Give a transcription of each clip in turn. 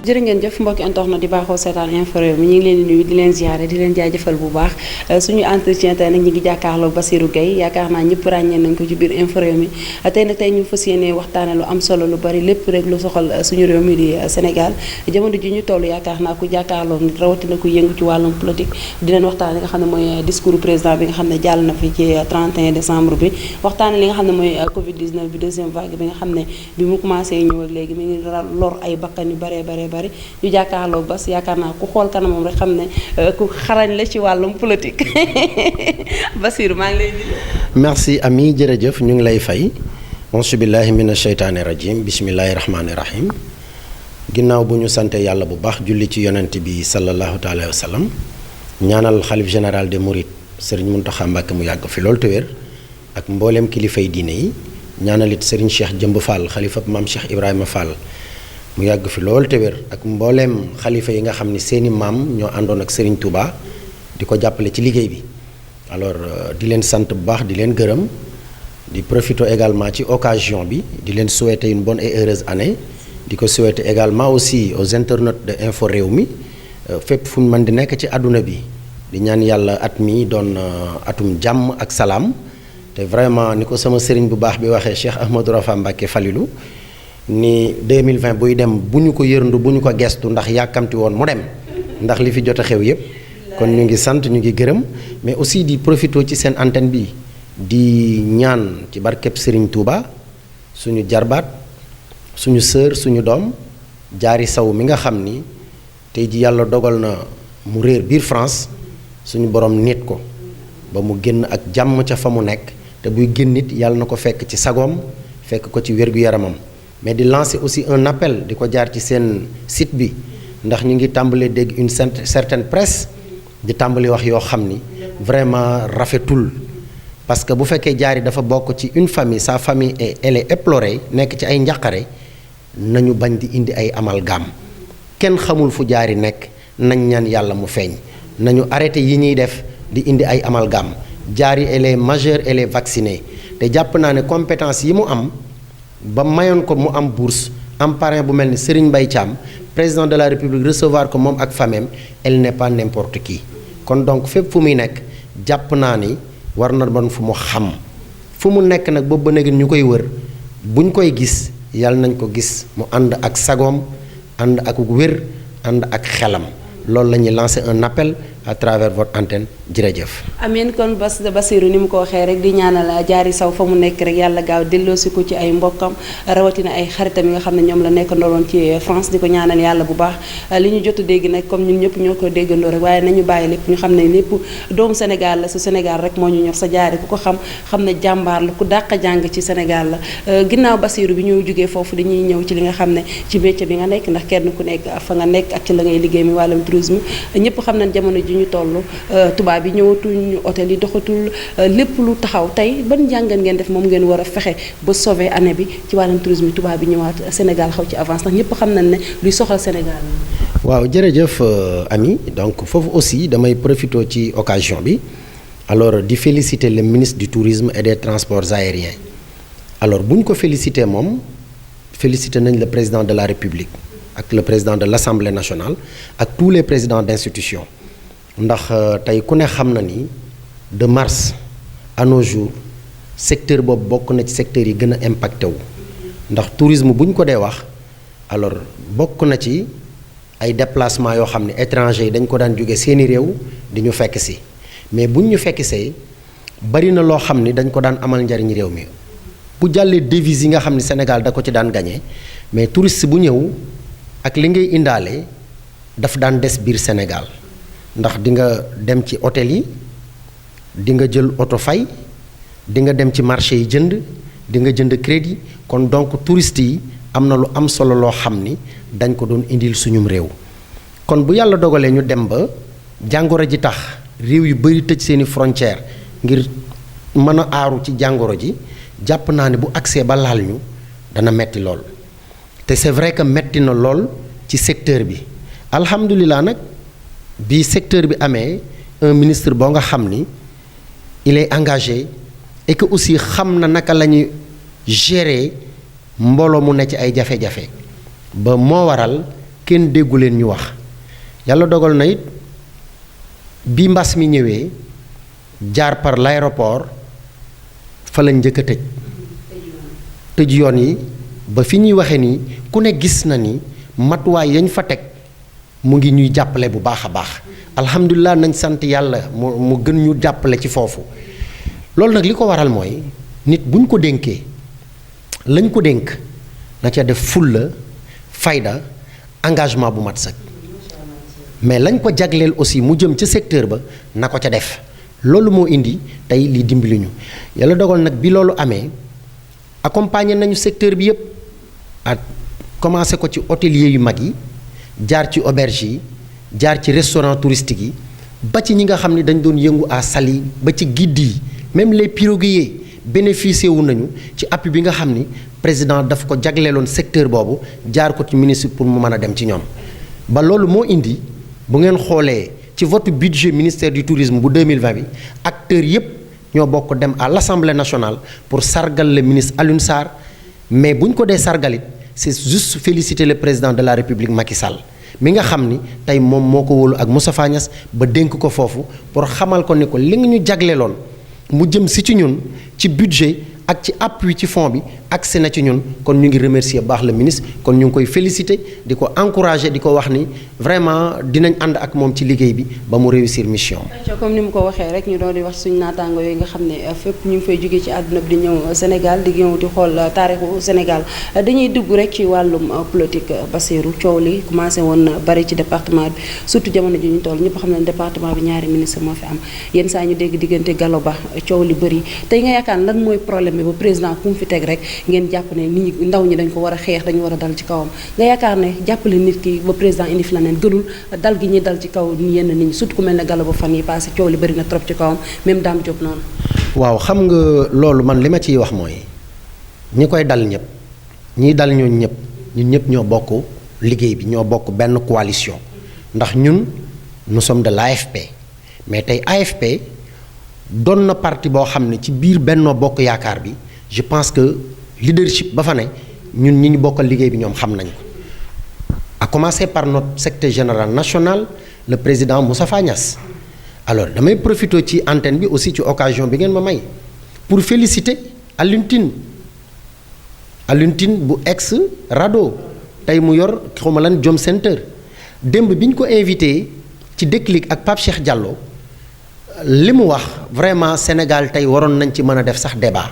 jërë ngeen jëf mbokki internet di baaxoo seetaan info Rewmi ñu ngi leen di nuyu di leen ziare di leen jaajëfal bu baax suñu entretien tey nag ñu ngi jàkkaarloo Bassirou Gueye yaakaar naa ñëpp ràññee nañ ko ci biir info Rewmi tey nag tey ñu fas yéene waxtaane lu am solo lu bari lépp rek lu soxal suñu réew mi di Sénégal jamono ji ñu toll yaakaar naa ku jàkkaarloo nit rawatina ku yëngu ci wàllum politique di leen waxtaane li nga xam ne mooy discours président bi nga xam ne jàll na fi ci 31 décembre bi waxtaane li nga xam ne mooy Covid 19 bi deuxième vague bi nga xam ne bi mu commencé ñëw ak léegi mi ngi lor ay bakkan yu baree bari ñu jàkkaarloo Bass yaakaar naa ku xool kanamam rek xam ne ku xarañ la ci wàllum politique Bassirou maa ngi lay nuyu. merci Ami jërëjëf ñu ngi lay fay auzu billahi mina sheytaani rajim bismillahi rahmaani rahim ginnaaw bu ñu sante yàlla bu baax julli ci yonent bi sallallahu taala wa sallam ñaanal xalif général des mourides Serigne Mountakha Mbacké mu yàgg fi loolu te wér ak mbooleem kilifay diine yi ñaanalit Serigne Cheikh Jëmb Fall xalifa maam Cheikh Ibrahima Fall mu yàgg fi loolu te wér ak mbooleem xalifa yi nga xam ni seeni maam ñoo àndoon ak Serigne Touba di ko jàppale ci liggéey bi alors di leen sant bu baax di leen gërëm di profiter également ci occasion bi di leen souhaiter une bonne et heureuse année di ko souhaiter également aussi aux internautes de info Rewmi fépp fu ñu mën di nekk ci àdduna bi di ñaan yàlla at mi doon atum jàmm ak salaam te vraiment ni ko sama sëriñ bu baax bi waxee Cheikh Ahmadou Rafa Mbacké Falilou ni 2020 buy dem bu ñu ko yërndu bu ñu ko gestu ndax yàkkamti woon mu dem ndax li fi jot a xew yépp kon ñu ngi sant ñu ngi gërëm mais aussi di profiter ci seen antenne bi di ñaan ci barkeb Serigne Touba suñu jarbaat suñu sœur suñu doom jaari saw mi nga xam ni tey ji yàlla dogal na mu réer biir France suñu borom nit ko ba mu génn ak jàmm ca fa mu nekk te buy génn nit yàlla na ko fekk ci sagoom fekk ko ci wér-gu-yaramam mais di lancer aussi un appel di ko jaar ci seen site bi ndax ñu ngi tàmbalee dégg une certaine presse di tàmbali wax yoo xam ni vraiment rafetul parce que bu fekkee jaari dafa bokk ci une famille sa famille elle est éplorée nekk ci ay njàqare nañu bañ di indi ay amalgame kenn xamul fu jaari nekk nañ ñaan yàlla mu feeñ nañu arrêté yi ñuy def di indi ay amalgame jaari elle est majeure elle est vaccinée te jàpp naa ne compétence yi mu am ba mayoon ko mu am bourse am parrain bu mel ni Serigne Mbaye Thiam président de la République recevoir ko moom ak famem elle n'est pas n'importe qui kon donc fépp fu muy nekk jàpp naa ni war na bon fu mu xam fu mu nekk nag boobu ba léegi ñu koy wër buñ koy gis yàlla nañ ko gis mu ànd ak sagoom ànd ak wér ànd ak xelam loolu la ñuy lancer un appel à travers votre antenne jërëjëf. amiin kon Bassirou ni mu ko waxee rek di ñaanal jaari saw fa mu nekk rek yàlla gaaw delloosi ko ci ay mbokkam rawatina ay xaritam yi nga xam ne ñoom la nekk ndoloon ci France di ko ñaanal yàlla bu baax li ñu jot a dégg nag comme ñun ñëpp ñoo ko déggandoo rek waaye nañu bàyyi lépp ñu xam ne lépp doomu Sénégal la su Sénégal rek moo ñu ñor sa jaari ku ko xam ne jàmbaar la ku dàq jàng ci Sénégal la ginnaaw Bassirou bi ñu jógee foofu dañuy ñëw ci li nga xam ne ci métier bi nga nekk ndax kenn ku nekk fa nga nekk ak ci la ngay liggéey mi wàllum tourisme ñëpp xam nañ jamono ji ñu toll tubaab yi ñëwatuñ hôtel yi doxatul lépp lu taxaw tey ban njàngat ngeen def moom ngeen war a fexe ba sauver année bi ci wàllum tourisme yi tubaab yi ñëwaat Sénégal xaw ci avance ndax ñëpp xam nañ ne luy soxla Sénégal. waaw jërëjëf Ami donc foofu aussi damay profiter ci occasion bi alors di féliciter le ministre du tourisme et des transports aériens alors bu ñu ko féliciter moom féliciter nañ le président de la République ak le président de l'Assemblée nationale ak tous les présidents d'institutions. ndax tey ku ne xam na ni de mars à nos jours secteur boobu bokk na ci secteurs yi gën a impacté wu ndax tourisme bu ñu ko dee wax alors bokk na ci ay déplacement yoo xam ne étrangers yi dañ ko daan jóge seeni réew di ñu fekk si mais buñ ñu fekk see bari na loo xam ni dañ ko daan amal njariñ réew mi bu jàllee devises yi nga xam ne Sénégal da ko ci daan gagné mais touriste bu ñëw ak li ngay indaale daf daan des biir Sénégal. ndax di nga dem ci hôtel yi di nga jël oto fay di nga dem ci marché yi jënd di nga jënd crédit kon donc touristes yi am na lu am solo loo xam ni dañ ko doon indil suñum réew kon bu yàlla dogalee ñu dem ba jàngoro ji tax réew yu bari tëj seeni frontière ngir mën a aaru ci jàngoro ji jàpp naa ne bu accès ba laal ñu dana metti lool te c'est vrai que metti na lool ci secteur bi alhamdulilah nag bi secteur bi amee un ministre boo nga xam ni il est engagé et que aussi xam na naka la ñuy gérer mbooloo mu ne ci ay jafe-jafe ba moo waral kenn déggu leen ñu wax yàlla dogal na it bi mbas mi ñëwee jaar par l'aéroport fa lañ njëkk a tëj yoon yi ba fi ñuy waxee nii ku ne gis na ni matuwaay yañ fa teg mu ngi ñuy jàppale bu baax a baax alhamdulilah nañ sant yàlla mu gën ñu jàppale ci foofu loolu nag li ko waral mooy nit buñ ko dénkee lañ ko dénk na ca def fulla fayda engagement bu mat sëkk mais lañ ko jagleel aussi mu jëm ca secteur ba na ko ca def loolu moo indi tey li dimbali ñu yàlla dogal nag bi loolu amee accompagner nañu secteur bi yëpp ak commencé ko ci hôtelier yu mag yi jaar ci auberge yi jaar ci restaurant touristique yi ba ci ñi nga xam ne dañ doon yëngu à Saly ba ci guide yi même les piroguiers bénéficié wu nañu ci appui bi nga xam ni président daf ko jagleeloon secteur boobu jaar ko ci ministre pour mu mën a dem ci ñoom ba loolu moo indi bu ngeen xoolee ci votre budget ministère du tourisme bu 2020 bi acteurs yépp ñoo bokk dem à l'Assemblée nationale pour sargal le ministre Alioune Sarr mais bu ñu ko dee sargalit c'est juste féliciter le président de la République Macky Sall mi nga xam ni tey moom moo ko wóolu ak Moustapha Niasse ba dénk ko foofu pour xamal ko ni ko li nga ñu jagleeloon mu jëm si ci ñun ci budget ak ci appui ci fond bi agsi na ci ñun kon ñu ngi remercier baax le ministre kon ñu ngi koy féliciter di ko encourager di ko wax ni vraiment dinañ ànd ak moom ci liggéey bi ba mu réussir mission. comme ni mu ko waxee rek ñu doon di wax suñu naataango yooyu nga xam ne fépp ñu ngi fay jógee ci àdduna bi di ñëw Sénégal di ñëw di xool taarixu Sénégal dañuy dugg rek ci wàllum politique Bassirou coow li commencé woon na bari ci département bi surtout jamono ji ñu toll ñëpp xam ne département bi ñaari ministre moo fi am yenn saa ñu dégg diggante Gallo Ba coow li bëri tey nga yaakaar lan mooy problème bi ba président ku mu fi teg rek ngeen jàpp ne nit ñi ndaw ñi dañ ko war a xeex dañu war a dal ci kawam nga yaakaar ne jàppale nit ki ba président indi fi la neen gënul dal gi ñuy dal ci kaw yenn nit ñi surtout ku mel ne Gallo Ba fan yi passé coow li bëri na trop ci kawam même Dame Diop noonu. waaw xam nga loolu man li ma ciy wax mooy ñi koy dal ñëpp ñiy dal ñooñu ñun ñëpp ñoo bokk liggéey bi ñoo bokk benn coalition ndax ñun nous sommes de l'AFP mais tey AFP doon na parti boo xam ne ci biir Benno Bokk Yaakaar bi je pense que leadership ba fa ne ñun ñi ñu bokkal liggéey bi ñoom xam nañ ko à commencer par notre secrétaire général national le président Moustapha Niasse alors damay profiter ci antenne bi aussi ci occasion bi ngeen ma may pour féliciter Alioune Tine bu ex RADDHO tey mu yor xawma lan Jom Center démb bi ñu ko invité ci Déclic ak Pape Cheikh Diallo li mu wax vraiment Sénégal tey waroon nañ ci mën a def sax débat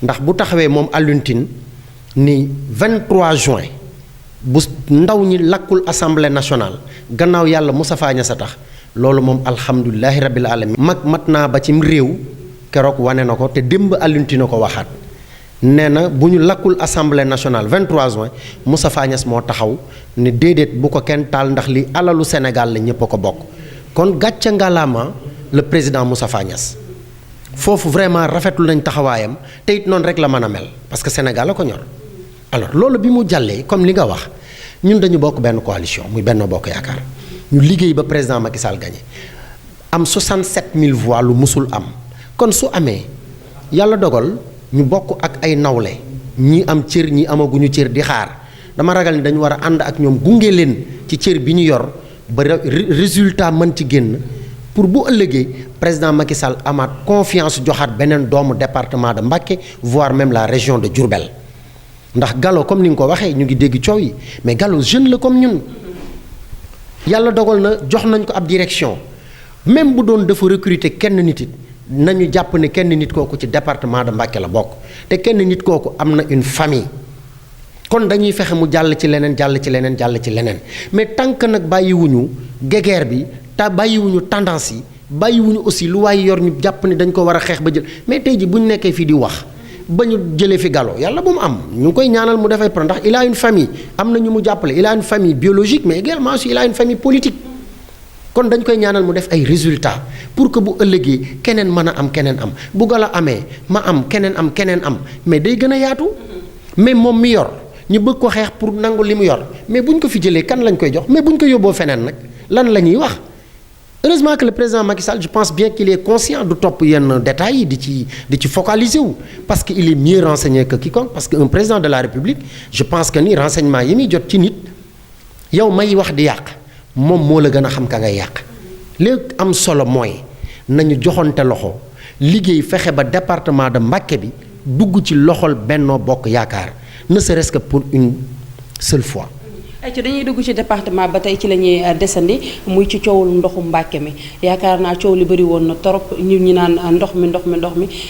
ndax bu taxawee moom Alioune Tine ni 23 juin bu ndaw ñi lakkul assemblée nationale gannaaw yàlla Moustapha Niasse a tax loolu moom alhamdulilahi rabbil alamin mat naa ba cim réew keroog wane na ko te démb Alioune Tine ko waxaat nee na bu ñu lakkul assemblée nationale 23 juin Moustapha Niasse moo taxaw ne déedéet bu ko kenn taal ndax li alalu Sénégal la ñépp a ko bokk kon gàcce ngalaama le président Moustapha Niasse foofu vraiment rafetlu nañ taxawaayam te it noonu rek la mën a mel parce que Sénégal la ko ñor alors loolu bi mu jàllee comme li nga wax ñun dañu bokk benn coalition muy Benno Bokk Yaakaar ñu liggéey ba président Macky Sall gagné am 67000 voix lu musul am kon su amee yàlla dogal ñu bokk ak ay nawle ñii am cër ñi amaguñu cër di xaar dama ragal ni dañu war a ànd ak ñoom gunge leen ci cër bi ñu yor ba résultat mën ci génn pour bu ëllëgee président Macky Sall amaat confiance joxaat beneen doomu département de Mbacké voire même la région de Diourbel ndax Gallo comme ni nga ko waxee ñu ngi dégg coow yi mais Gallo jeune la comme ñun yàlla dogal na jox nañ ko ab direction même bu doon dafa recruter kenn nit it nañu jàpp ne kenn nit kooku ci département de Mbacké la bokk te kenn nit kooku am na une famille kon dañuy fexe mu jàll ci leneen mais tant que nag bàyyiwuñu guéguerre bi te bàyyiwuñu tendance yi bàyyiwuñu aussi lu waaye yor ñu jàpp ni dañ ko war a xeex ba jël mais tey ji bu ñu nekkee fii di wax ba ñu jëlee fi Gallo yàlla bu mu am ñu ngi koy ñaanal mu defay pro ndax il a une famille am na ñu mu jàppale il a une famille biologique mais également aussi il a une famille politique kon dañ koy ñaanal mu def ay résultats pour que bu ëllëgee keneen mën a am keneen am bu Gallo amee ma am keneen am mais day gën a yaatu mais moom mi yor ñu bëgg ko xeex pour nangu li mu yor mais bu ñu ko fi jëlee kan lañ koy jox mais bu ñu ko yóbboo feneen nag lan la ñuy wax heureusement que le président Macky Sall je pense bien qu'il est conscient du topp yenn détails yi di ci focaliser wu parce que il est mieux renseigné que quiconque parce que un président de la République je pense que ni renseignement yi muy jot ci nit yow may wax di yàq moom moo la gën a xam ka ngay yàq. léegi am solo mooy nañu joxonte loxo liggéey fexe ba département de Mbacké bi dugg ci loxol Benno Bokk Yaakaar ne serait-ce que pour une seule fois. ay ci dañuy dugg ci département ba tey ci la ñuy desandi muy ci coowul ndoxu Mbacké mi yaakaar naa coow li bëri woon na torop ñi naan ndox mi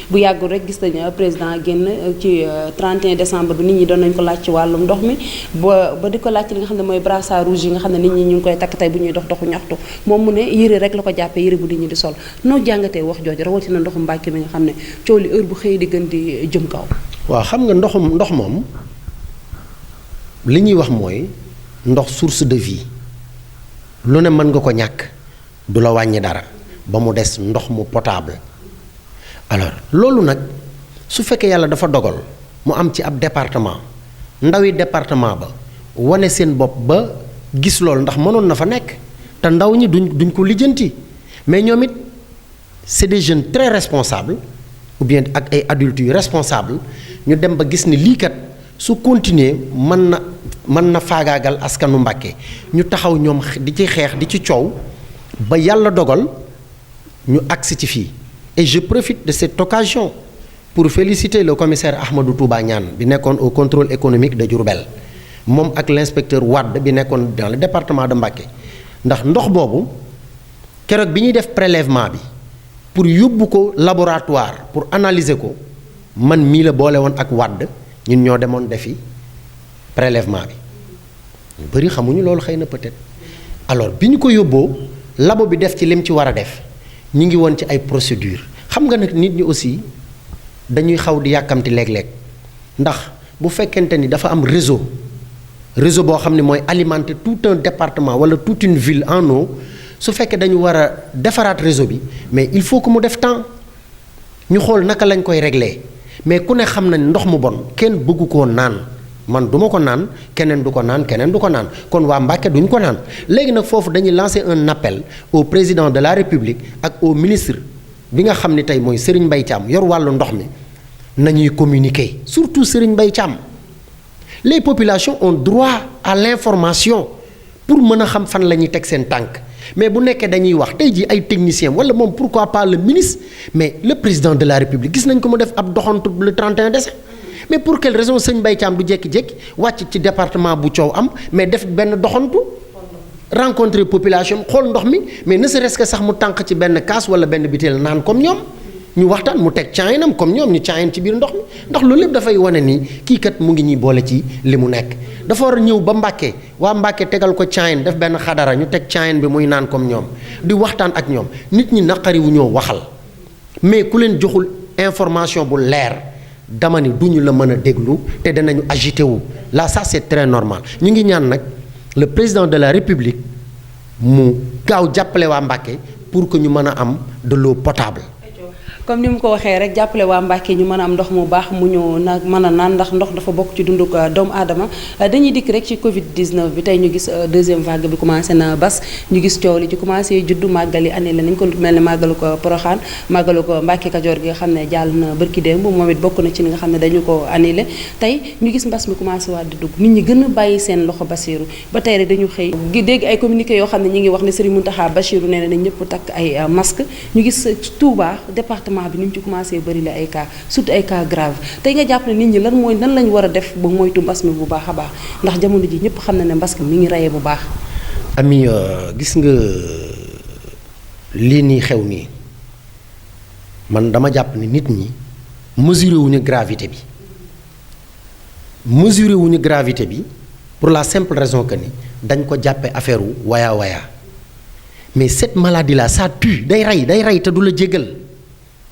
bu yàggul rek gis nañu président génn ci 31 décembre bi nit ñi doon nañ ko laaj ci wàllum ndox mi ba di ko laaj ci li nga xam ne mooy brassard rouge yi nga xam ne nit ñi ñu ngi koy takk tey bu ñuy doxu ñaxtu moom mu ne yére rek la ko jàppee yére bu nit ñi di sol noo jàngatee wax jooju rawatina ndoxu Mbacké mi nga xam ne coow li heure bu xëy di gën di jëm kaw. waaw xam nga ndox moom li ñuy wax mooy ndox source de vie lu ne mën nga ko ñàkk du la wàññi dara ba mu des ndox mu potable alors loolu nag su fekkee yàlla dafa dogal mu am ci ab département ndawi département ba wane seen bopp ba gis loolu ndax mënoon na fa nekk te ndaw ñi duñ ko lijjanti mais ñoom it c'est des jeunes très responsables ou bien ak ay adultes yu responsables ñu dem ba gis ni lii kat su continuer mën na faagaagal askanu Mbacké ñu taxaw ñoom di ci xeex di ci coow ba yàlla dogal ñu agsi ci fii et je profite de cette occasion pour féliciter le commissaire Ahmadou Touba Niane bi nekkoon au contrôle économique de Diourbel moom ak l'inspecteur Wade bi nekkoon dans le département de Mbacké ndax ndox boobu keroog bi ñuy def prélèvement bi pour yóbbu ko laboratoire pour analyser ko man mii la boole woon ak Wade ñun ñoo demoon defi prélèvement bi ñu bëri xamuñu loolu xëy na peut-être alors bi ñu ko yóbboo labo bi def ci lim ci war a def ñu ngi woon ci ay procédures xam nga nag nit ñi aussi dañuy xaw di yàkkamti léeg-léeg ndax bu fekkente ni dafa am réseau boo xam ne mooy alimenter tout un département wala toute une ville en eau su fekkee dañu war a defaraat réseau bi mais il faut que mu def temps ñu xool naka lañ koy régler mais ku ne xam na ndox mu bon kenn bëggu koo naan. man du ma ko naan keneen du ko naan keneen du ko naan kon waa Mbacké duñ ko naan léegi nag foofu dañuy lancer un appel au président de la République ak au ministre bi nga xam ni tey mooy Serigne Mbaye Thiam yor wàllu ndox mi nañuy communiquer surtout Serigne Mbaye Thiam les populations ont droit à l'information pour mën a xam fan la ñuy teg seen tànk mais bu nekkee dañuy wax tey jii ay techniciens wala moom pourquoi pas le ministre mais le président de la République gis nañ ko mu def ab doxantu le 31 décembre. mais pour quelle raison sëñ Mbaye Thiam du jékki-jékki wàcc ci département bu coow am mais def benn doxantu rencontrer population xool ndox mi mais ne serait-ce que sax mu tànq ci benn kaas wala benn butéel naan comme ñoom ñu waxtaan mu teg caayinam comme ñoom ñu caayin ci biir ndox mi ndax loolu lépp dafay wane ni kii kat mu ngi ñuy boole ci li mu nekk dafa war a ñëw ba Mbacké waa Mbacké tegal ko caayin def benn xadara ñu teg caayin bi muy naan comme ñoom di waxtaan ak ñoom nit ñi naqari wu ñoo waxal mais ku leen joxul information bu leer dama ni duñu la mën a déglu te danañu agité wu là ça c'est très normal ñu ngi ñaan nag le président de la République mu gaaw jàppale waa Mbacké pour que ñu mën a am de l'eau potable. comme ni mu ko waxee rek jàppale waa Mbacké ñu mën a am ndox mu baax mu ñu nag mën a naan ndax ndox dafa bokk ci dunduk doomu aadama dañuy dikk rek ci Covid 19 bi tey ñu gis deuxième vague bi commencé na bas ñu gis coow li ci commencé juddu màggali année la nañ ko mel ne màggalu ko Porokhane màggalu ko Mbacké Kajoor gi nga xam ne jàll na bërki démb moom it bokk na ci li nga xam ne dañu ko annulé tey ñu gis mbas mi commencé waat di dugg nit ñi gën a bàyyi seen loxo Bassirou ba tey rek dañu xëy dégg ay communiqué yoo xam ne ñi ngi wax ne Serigne Mountakha Bassirou nee na ñëpp takk ay masque ñu gis Touba département bi ni mu ci commencé bëri la ay cas surtout ay cas grave tey nga jàpp ne nit ñi lan lañ war a def ba moytu mbas mi bu baax a baax ndax jamono ji ñëpp xam na ne mbas mi ngi reyee bu baax. ami gis nga lii nii xew nii man dama jàpp ne nit ñi mesuré wuñu gravité bi pour la simple raison que ni dañ ko jàppe affaire wu waya mais cette maladie là ça tue day rey te du la jégal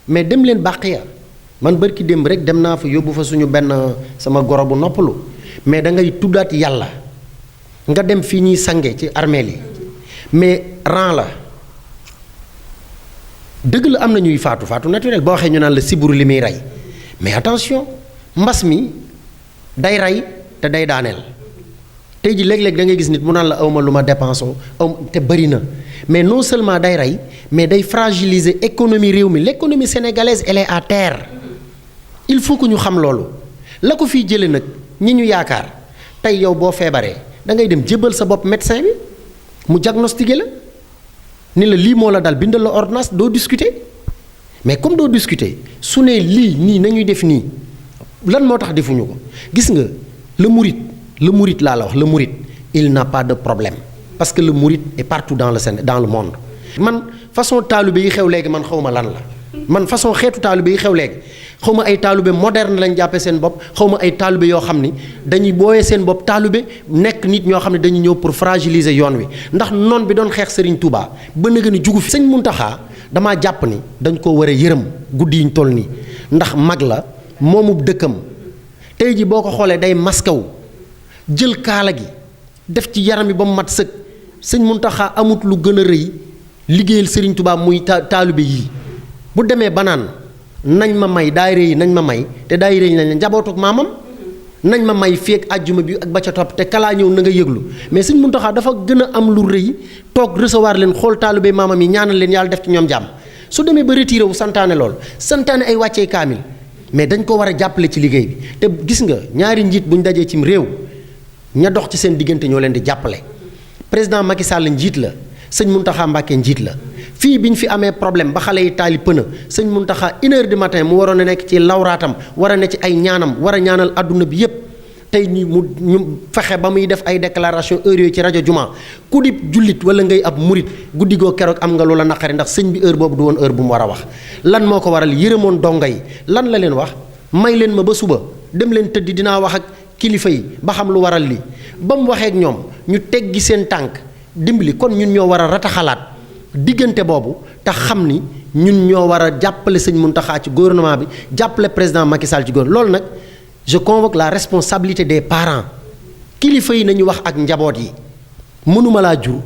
mais dem leen Baqiya man bërki démb rek dem naa fa yóbbu fa suñu benn sama goro bu noppalu mais da ngay tuddaat yàlla nga dem fii ñuy sange ci armeel yi mais rang la dëgg la am na ñuy faatu naturel boo waxee ñu naan la siburu li muy rey mais attention mbas mi day rey te day daaneel tey ji léeg-léeg da ngay gis nit mu naan la awma lu ma dépensé te bëri na mais non seulement day rey mais day fragiliser économie réew mi l'économie sénégalaise elle est à terre il faut que ñu xam loolu la ko fiy jële nag ñi ñu yaakaar tey yow boo feebaree da ngay dem jébbal sa bopp médecin bi mu diagnostiqué la ni la lii moo la dal bindal la ordonnance doo discuter mais comme doo discuter su ne lii nii nañuy def nii lan moo tax defuñu ko gis nga le mouride laa la wax le mouride il n'a pas de problème parce que le mouride est partout dans le monde. man façon taalibe yi xew léegi man xaw ma lan la man façon xeetu taalibe yi xew léegi xaw ma ay taalibe moderne lañ jàppee seen bopp xaw ma ay taalibe yoo xam ni dañuy booyee seen bopp taalibe nekk nit ñoo xam ne dañuy ñëw pour fragiliser yoon wi ndax noon bi doon xeex Serigne Touba ba nga ni jugu fi. Sëñ Muntaxa damaa jàpp ni dañ ko war a yërëm guddi yi ñu toll nii ndax mag la moomu dëkkam tey ji boo ko xoolee day maskaw jël kaala gi def ci yaram bi ba mu mat sëkk Sëñ Muntaxa amut lu gën a rëy liggéeyal Serigne Touba muy taalibe yii bu demee ba naan nañ ma may daayira yi nañ ma may te daayira yi nañ la njabootuk maamam nañ ma may feek àjjuma bi ak ba ca topp te kalaa ñëw na nga yëglu mais Sëñ Muntaxa dafa gën a am lu rëy toog recevoir leen xool taalibe maamam yi ñaanal leen yàlla def ci ñoom jàmm su demee ba retiré wu santaane lool santaane ay wàccee kaamil mais dañ ko war a jàppale ci liggéey bi te gis nga ñaari njiit bu ñu dajee cim réew ña dox ci seen diggante ñoo leen di jàppale président Macky Sall njiit la Sëñ Muntaxa Mbàkke njiit la fii bi ñu fi amee problème ba xale yi taali pëna Sëñ Muntaxa 1h du matin mu waroon a nekk ci lawraatam war a ne ci ay ñaanam war a ñaanal adduna bi yépp tey ñu fexe ba muy def ay déclaration heure yooyu ci rajo Juma ku di jullit wala ngay ab murit guddi goo keroog am nga loola naqari ndax sëñ bi heure boobu du woon heure bu mu war a wax lan moo ko waral yërëmoon dongo yi lan la leen wax may leen ma ba suba dem leen tëddi dinaa wax ak kilifa yi ba xam lu waral lii ba mu waxee ak ñoom ñu teggi seen tànk dimbali kon ñun ñoo war a rataxalaat diggante boobu te xam ni ñun ñoo war a jàppale Sëñ Muntaxa ci gouvernement bi jàppale président Macky Sall ci gouvernement loolu nag je convoque la responsabilité des parents kilifa yi nañu wax ak njaboot yi mënuma laa jur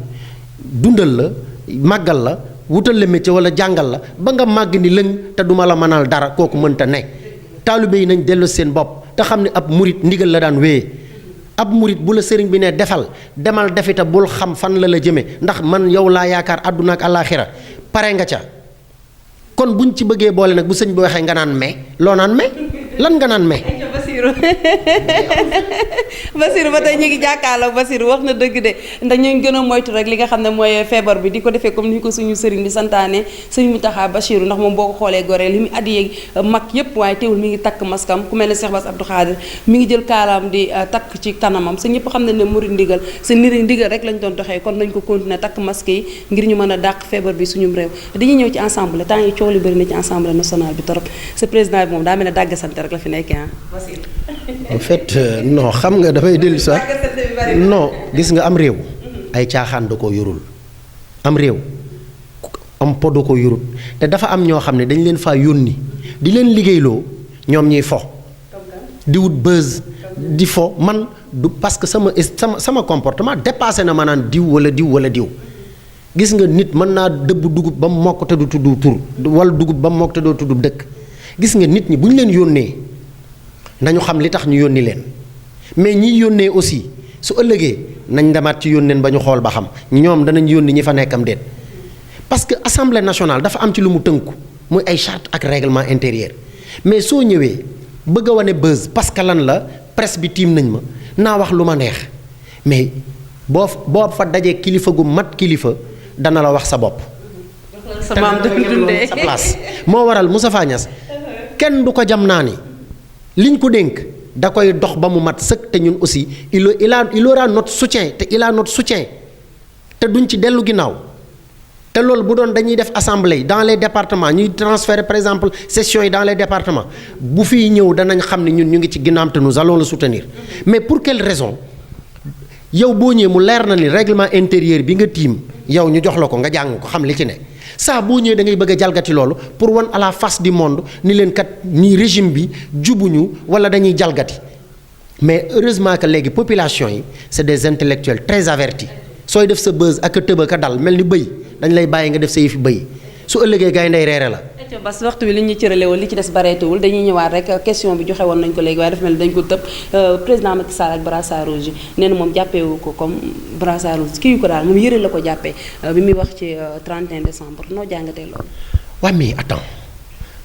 dundal la màggal la wutal la métier wala jàngal la ba nga màgg ni lëng te duma la mënal dara kooku mënta ne taalibe yi nañ dellu seen bopp te xam ne ab murit ndigal la daan wéyee ab murit bu la sëriñ bi ne defal demal defita bul xam fan la la jëme ndax man yow laa yaakaar àdduna ak àllaaxira pare nga ca kon buñ ci bëggee boole nag bu sëñ bi waxee nga naan me loo naan me lan nga naan me Basiru ba tey ñu ngi jàkkaarloo Basiru wax na dëgg de ndax ñu ngi gën a moytu rek li nga xam ne mooy feebar bi di ko defee comme ni ko suñu sëriñ bi santaane sëriñ Mountakha Basiru ndax moom boo ko xoolee goree li mu addiyeeg mag yépp waaye teewul mi ngi takk maskam ku mel ne Cheikh Bass Abdou Khadir mi ngi jël kaalaam di takk ci kanamam sa ñëpp xam ne ne murid ndigal sa niri ndigal rek lañ doon doxee kon nañ ko continuer takk masque yi ngir ñu mën a dàq feebar bi suñu réew dañuy ñëw ci ensemble temps yi coow li bëri na ci assemblée nationale bi torop sa président bi moom daa mel ne dàgg sante rek la fi nekkee en fait non xam nga dafay dellu sax non gis nga am réew ay caaxaan da ko yorul am réew am po da ko yorul te dafa am ñoo xam ne dañ leen faa yónni di leen liggéeyloo ñoom ñuy fo di wut buzz di fo man du parce que sama comportement dépassé na ma naan diw wala diw wala diw gis nga nit mën naa dëbb dugub ba mu mokk te du tudd tur wala dugub ba mu mokk te doo tudd dëkk gis nga nit ñi bu ñu leen yónnee nañu xam li tax ñu yónni leen mais ñi yónnee aussi su ëllëgee nañ demaat ci yónneen ba ñu xool ba xam ñoom danañ yónni ñi fa nekkam déet parce que assemblée nationale dafa am ci lu mu tënku muy ay charte ak règlement intérieur mais soo ñëwee bëgg a wane buzz parce que lan la presse bi tiim nañ ma naa wax lu ma neex mais boo fa dajee kilifa gu mat kilifa dana la wax sa bopp. sa maam dundee sa place moo waral Moustapha Niasse kenn du ko jam naa ni liñ ko dénk da koy dox ba mu mat sëkk te ñun aussi il aura notre soutien te il a notre soutien te duñ ci dellu ginnaaw te loolu bu doon dañuy def assemblée dans les départements ñuy transférer par exemple sessions yi dans les départements bu fiy ñëw danañ xam ne ñun ñu ngi ci ginnaam te nous allons le soutenir mais pour quelle raison yow boo ñëwee mu leer na ni règlement intérieur bi nga tiim yow ñu jox la ko nga jàng ko xam li ci ne saa boo ñëwee da ngay bëgg a jalgati loolu pour wan à la face du monde ni leen kat nii régime bi jubuñu wala dañuy jalgati mais heureusement que léegi population yi c'est des intellectuels très avertis sooy def sa buzz ak a tëb ak a dal mel ni bëy dañ lay bàyyi nga def sa yëfi bëy su ëllëgee gay ndey reere la. Bas waxtu bi li ñu cërale woon li ci des bareetewul dañuy ñëwaat rek question bi joxe woon nañ ko léegi waaye dafa mel ni dañ ko tëb président Macky Sall ak brassard rouge yi nee na moom jàppeewu ko comme brassard rouge kii yu ko daal moom yëre la ko jàppee bi muy wax ci 31 décembre noo jàngatee loolu. waaw mais attends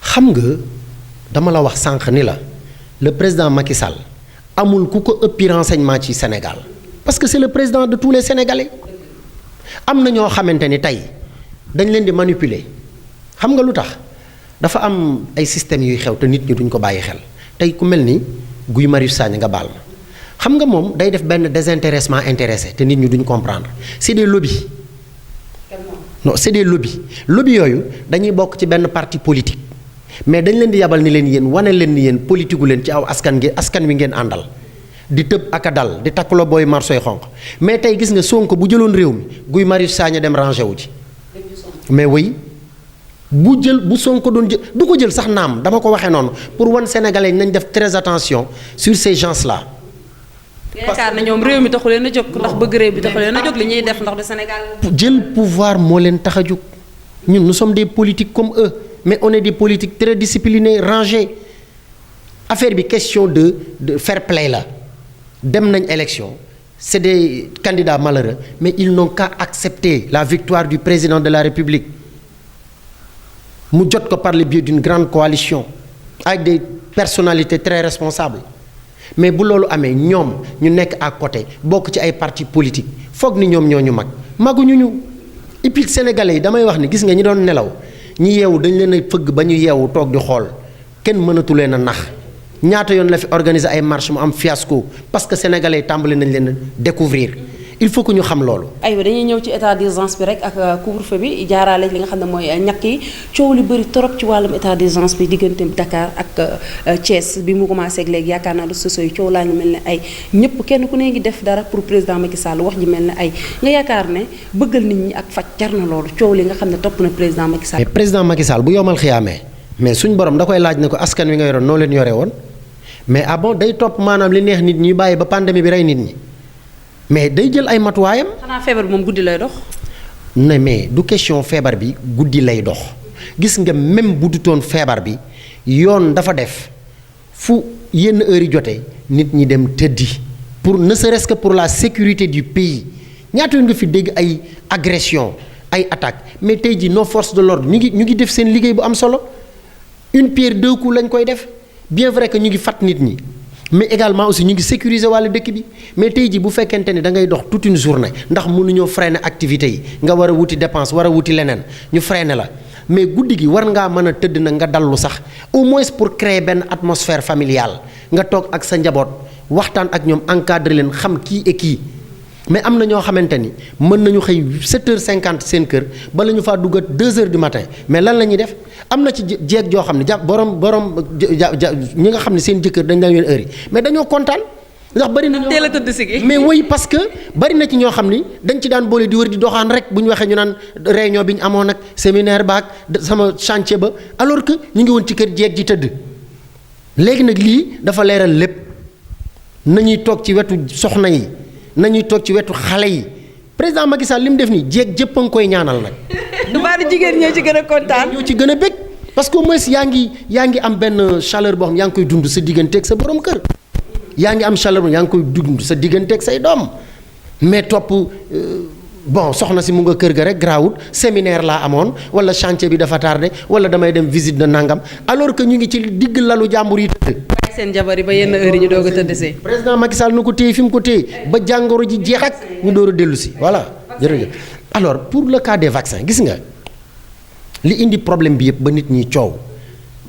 xam nga dama la wax sànq ni la le président Macky Sall amul ku ko ëppi renseignement ci Sénégal parce que c'est le président de tous les Sénégalais. am na ñoo xamante ni tey dañ leen di manipuler xam nga lu tax dafa am ay systèmes yuy xew te nit ñi duñ ko bàyyi xel tey ku mel ni Guy Marius Sagna nga baal ma xam nga moom day def benn désintéressement intéressé te nit ñi duñ comprendre c'est des lobbies. non c'est des lobbies yooyu dañuy bokk ci benn parti politique mais dañ leen di yabal ni leen yéen wane leen ni yéen politiku leen ci aw askan wi ngeen àndal di tëb ak a dal di takkuloo booy marsoy xonq mais tey gis nga Sonko bu jëloon réew mi Guy Marius Sagna dem rangé wu ci mais oui bu Sonko doon jël du ko jël sax naam dama ko waxee noonu pour wan sénégalais nañ def très attention sur ces gens là. yaakaar na ñoom réew mi taxu leen a jóg ndax bëgg réew bi taxu leen a jóg li ñuy def ndax du Sénégal. jël pouvoir moo leen tax a jóg ñun nous sommes des politiques comme eux mais on est des politiques très disciplinés rangés affaire bi question de fair play la dem nañ élection c'est des candidats malheureux mais ils n'ont qu'à accepter la victoire du président de la République mu jot ko par le biais d'une grande coalition avec des personnalités très responsables. mais bu loolu amee ñoom ñu nekk à côté bokk ci ay partis politiques foog ni ñoom ñoo ñu maguñu ñu et puis sénégalais yi damay wax ni gis nga ñi doon nelaw ñi yeewu dañ leen a fëgg ba ñu yeewu toog di xool kenn mënatu leen a nax ñaata yoon la fi organiser ay marche mu am fiasco parce que sénégalais yi tàmbali nañ leen a découvrir il faut que ñu xam loolu. aywa dañuy ñëw ci état d'urgence bi rek ak couvre-feu bi jaaraale li nga xam ne mooy ñàkk yi coow li bëri trop ci wàllum état d'urgence bi diggante Dakar ak Thiès bi mu commencé ak léegi yaakaar naa réseaux sociaux yi coow laa ngi mel ne ay ñëpp kenn ku ne ngi def dara pour président Macky Sall wax ji mel ne ay nga yaakaar ne bëggal nit ñi ak faj jar na loolu coow li nga xam ne topp na président Macky Sall. mais président Macky Sall bu yomal xiyaamee mais suñ borom da koy laaj ne ko askan wi nga yoroon noo leen yore woon mais ah bon day topp maanaam li neex nit ñi bàyyi ba pandémie bi rey nit ñi. mais day jël ay matuwaayam. xanaa feebar bi moom guddi lay dox. ne mais du question feebar bi guddi lay dox gis nga même bu dutoon feebar bi yoon dafa def fu yenn heure yi jotee nit ñi dem tëddi pour ne serait-ce que pour la sécurité du pays ñaata yoon nga fi dégg ay agression ay attaques mais tey jii nos forces de l'ordre ñu ngi def seen liggéey bu am solo une pierre deux coups lañ koy def bien vrai que ñu ngi fat nit ñi. mais également aussi ñu ngi sécuriser wàllu dëkk bi mais tey jii bu fekkente ni da ngay dox toute une journée ndax mënuñoo freiner activités yi nga war a wuti dépense war a wuti leneen ñu freiner la mais guddi gi war ngaa mën a tëdd na nga dallu sax au moins pour créer benn atmosphère familiale nga toog ak sa njaboot waxtaan ak ñoom encadrer leen xam kii et kii mais am na ñoo xamante ni mën nañu xëy 7h50 seen kër ba la ñu faa duggat 2h du matin mais lan la ñuy def am na ci jeeg joo xam ne borom ñi nga xam ne seen jëkkër dañ daan leen heure yi mais dañoo kontaan ndax bari na teel a tëdd si gi mais oui parce que bari na ci ñoo xam ni dañ ci daan boole di wër di doxaan rek bu ñu waxee ñu naan réunion bi ñu amoon ak séminaire baak sama chantier ba alors que ñu ngi woon ci kër jeeg ji tëdd léegi nag lii dafa leeral lépp nañuy toog ci wetu soxna yi nañuy toog ci wetu xale yi président Macky Sall li mu def nii jeeg jëpp a ngi koy ñaanal nag. du bari jigéen ñoo ci gën a kontaan. ñoo ci gën a bëgg parce que au moins yaa ngi am benn chaleur boo xam yaa ngi koy dund sa digganteeg sa borom kër. yaa ngi am chaleur yaa ngi koy dund sa digganteeg say doom mais topp bon soxna si mu nga kër ga rek grawut séminaire laa amoon wala chantier bi dafa tardé wala damay dem visite de nangam alors que ñu ngi ci digg lalu jàmbur yi tëdd. seen jabar yi ba yenn heure yi ñu doog a tëdd see. président Macky Sall na ko téye fi mu ko téye ba jàngoro ji jeex ak ñu door a dellu si voilà jërëjëf. alors pour le cas des vaccins gis nga li indi problème bi yëpp ba nit ñi coow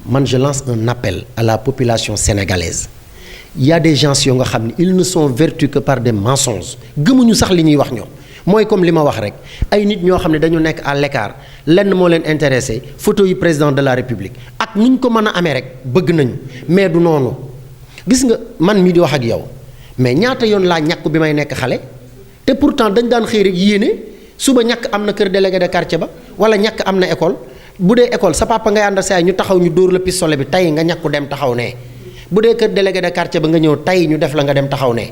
man je lance un appel à la population sénégalaise il y a des gens yoo nga xam ne ils ne sont vertus que par des mensonges gëmuñu sax li ñuy wax ñoom mooy comme li ma wax rek ay nit ñoo xam ne dañu nekk à l'écart lenn moo leen intéressé photo yi président de la république ak ni ñu ko mën a amee rek bëgg nañu mais du noonu gis nga man mii di wax ak yow mais ñaata yoon laa ñàkk bi may nekk xale te pourtant dañ daan xëy rek yéene suba ñàkk am na kër délégué de quartier ba wala ñàkk am na école bu dee école sa papa ngay ànd saa ñu taxaw ñu dóor la pistolet bi tey nga ñàkku dem taxaw ne bu dee kër délégué de quartier ba nga ñëw tey ñu def la nga dem taxaw ne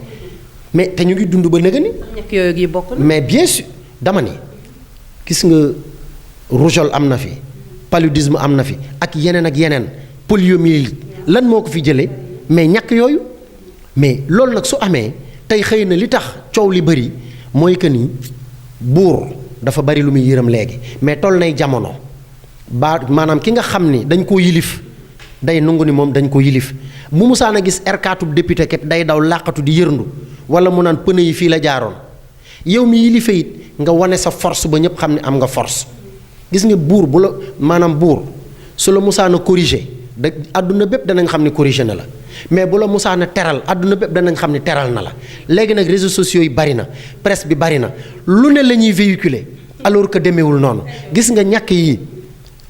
mais te ñu ngi dund ba nëga ni ñàkk yooyu gi bokk na mais bien sûr dama ni gis nga rougeole am na fi paludisme am na fi ak yeneen poliomyélite lan moo ko fi jëlee mais ñàkk yooyu mais loolu nag su amee tey xëy na li tax coow li bëri mooy que ni buur dafa bari lu muy yërëm léegi mais toll nay jamono ba maanaam ki nga xam ni dañ koo yilif day nangu ni moom dañ ko yilif bu musaan a gis R4 député ket day daw làqatu di yërndu wala mu naan pneu yi fii la jaaroon yow mi yilife it nga wane sa force ba ñëpp xam ne am nga force. gis nga buur bu la maanaam buur su la musaana corriger da àdduna bépp danañ xam ne corriger na la mais bu la musaana teral àdduna bépp danañ xam ne teral na la. léegi nag réseaux sociaux yi bari na presse bi bari na lu ne la ñuy véhiculer alors que demeewul noonu gis nga ñàkk yi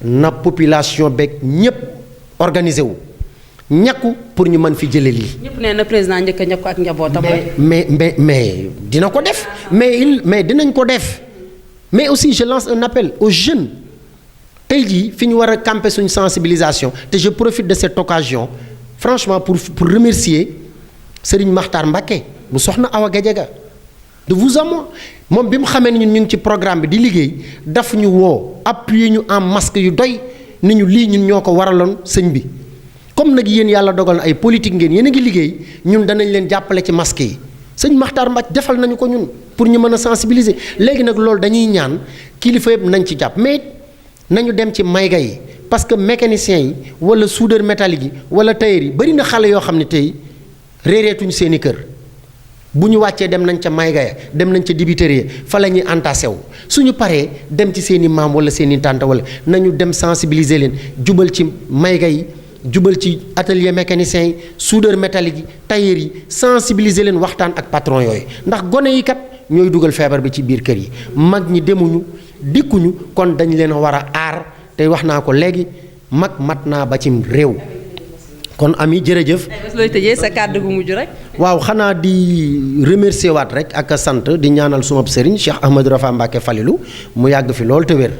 na population beeg ñëpp organiser wu ñàkku pour ñu mën fi jëlee lii. ñëpp nee na président njëkk a ñàkku ak njabootam. mais dina ko def mais dinañ ko def. mais aussi je lance un appel aux jeunes tey jii fi ñu war a camper suñu sensibilisation te je profite de cette occasion franchement pour remercier Serigne Makhtar Mbacké bu soxna Awa Gadiaga de vous à moi moom bi mu xamee ne ñun ñu ngi ci programme bi di liggéey daf ñu woo appuyer ñu en masque yu doy ni ñu lii ñun ñoo ko waraloon sëñ bi comme nag yéen yàlla dogal na ay politique ngeen yéen a ngi liggéey ñun danañ leen jàppale ci masque yi. sëñ Makhtar Mbacké defal nañu ko ñun pour ñu mën a sensibiliser léegi nag loolu dañuy ñaan kilifa yëpp nañ ci jàpp mais nañu dem ci mayga yi parce que mécaniciens yi wala soudeur métallique yi wala tailleur yi bari na xale yoo xam ne tey réereetuñ seeni kër bu ñu wàccee dem nañ ca mayga ya dem nañ ca dibiteri ya fa la ñuy entassé wu suñu paree dem ci seeni maam wala seeni tante wala nañu dem sensibiliser leen jubal ci mayga yi jubal ci atelier mécanicien yi soudeur métallique yi tailleur yi sensibiliser leen waxtaan ak patron yooyu ndax gone yi kat ñooy dugal feebar bi ci biir kër yi mag ñi demuñu dikkuñu kon dañ leen war a aar te wax naa ko léegi mag mat naa ba cim réew kon ami jërëjëf. looy tëjee sa kàddu gu mujj rek. waaw xanaa di remercier waat rek ak sant di ñaanal suma sëriñ Cheikh Ahmadou Rafa Mbacké Falilou mu yàgg fi lool te wér.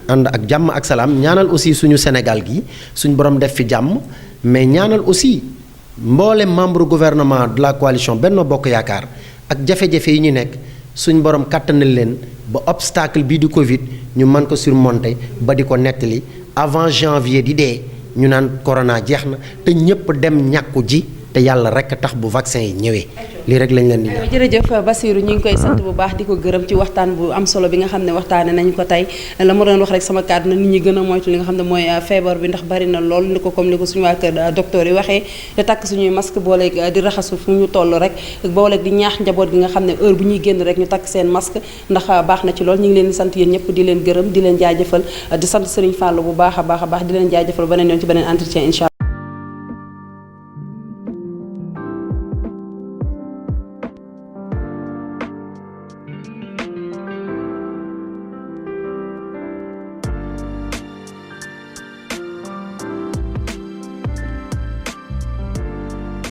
ànd ak jàmm ak salaam ñaanal aussi suñu Sénégal gi suñu borom def fi jàmm mais ñaanal aussi mboolem membre gouvernement de la coalition Benno Bokk Yaakaar ak jafe-jafe yi ñu nekk suñu borom kàttanal leen ba obstacle bii di Covid ñu mën ko surmonter ba di ko nettali avant janvier di dee ñu naan corona jeex na te ñëpp dem ñàkku ji te yàlla rek tax bu vaccin yi ñëwee. lii rek lañ leen di ñaan. jërëjëf Bassirou ñu ngi koy sant bu baax di ko gërëm ci waxtaan bu am solo bi nga xam ne waxtaane nañu ko tey la ma doon wax rek sama kàddu na nit ñi gën a moytu li nga xam ne mooy feebar bi ndax bari na lool ni ko comme ni ko suñu waa kër docteur yi waxee te takk suñuy masque booleeg di raxasu fu ñu toll rek booleeg di ñaax njaboot gi nga xam ne heure bu ñuy génn rek ñu takk seen masque ndax baax na ci lool ñu ngi leen di sant yéen ñëpp di leen gërëm di leen jaajëfal di sant Serigne Fallou bu baax a baax di leen jaajëfal beneen yoon ci beneen entretien incha